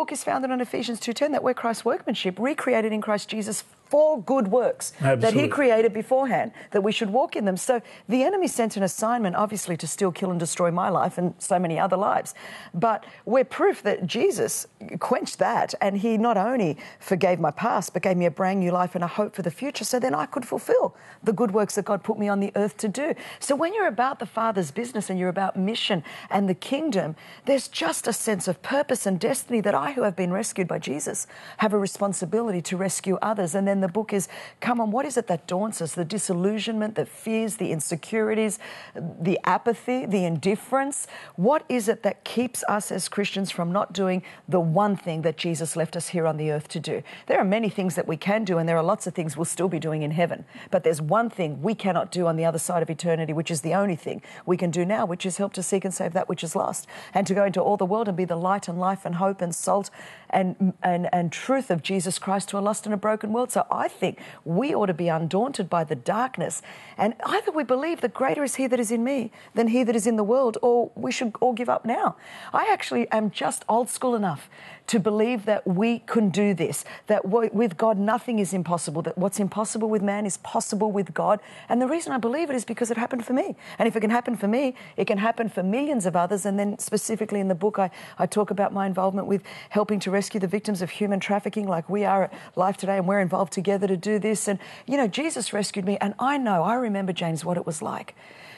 book is founded on Ephesians 2:10, that we're Christ's workmanship, recreated in Christ Jesus for good works that he created beforehand, that we should walk in them. So the enemy sent an assignment, obviously, to steal, kill and destroy my life and so many other lives. But we're proof that Jesus quenched that, and he not only forgave my past, but gave me a brand new life and a hope for the future, so then I could fulfill the good works that God put me on the earth to do. So when you're about the Father's business and you're about mission and the kingdom, there's just a sense of purpose and destiny that I, who have been rescued by Jesus, have a responsibility to rescue others. And then the book is, come on, what is it that daunts us? The disillusionment, the fears, the insecurities, the apathy, the indifference. What is it that keeps us as Christians from not doing the one thing that Jesus left us here on the earth to do? There are many things that we can do, and there are lots of things we'll still be doing in heaven. But there's one thing we cannot do on the other side of eternity, which is the only thing we can do now, which is help to seek and save that which is lost, and to go into all the world and be the light and life and hope and salt and truth of Jesus Christ to a lost and a broken world. So I think we ought to be undaunted by the darkness, and either we believe that greater is he that is in me than he that is in the world, or we should all give up now. I actually am just old school enough to believe that we can do this, that with God nothing is impossible, that what's impossible with man is possible with God. And the reason I believe it is because it happened for me. And if it can happen for me, it can happen for millions of others. And then specifically in the book, I talk about my involvement with helping to rescue the victims of human trafficking, like we are at Life Today, and we're involved together to do this. And, you know, Jesus rescued me, and I remember, James, what it was like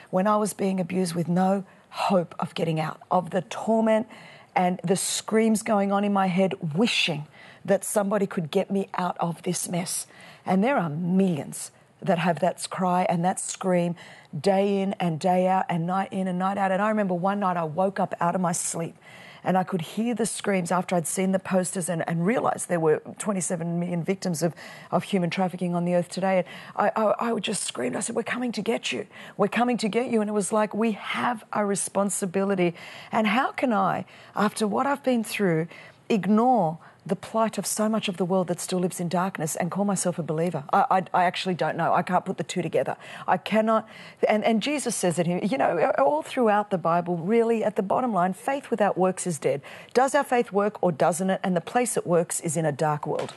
when I was being abused with no hope of getting out, of the torment and the screams going on in my head, wishing that somebody could get me out of this mess. And there are millions that have that cry and that scream day in and day out and night in and night out. And I remember one night I woke up out of my sleep and I could hear the screams after I'd seen the posters and realised there were 27 million victims of human trafficking on the earth today. And I just screamed. I said, we're coming to get you. We're coming to get you. And it was like, we have a responsibility. And how can I, after what I've been through, ignore the plight of so much of the world that still lives in darkness and call myself a believer? I actually don't know. I can't put the two together. I cannot. And Jesus says it, you know, all throughout the Bible, really, at the bottom line, faith without works is dead. Does our faith work or doesn't it? And the place it works is in a dark world.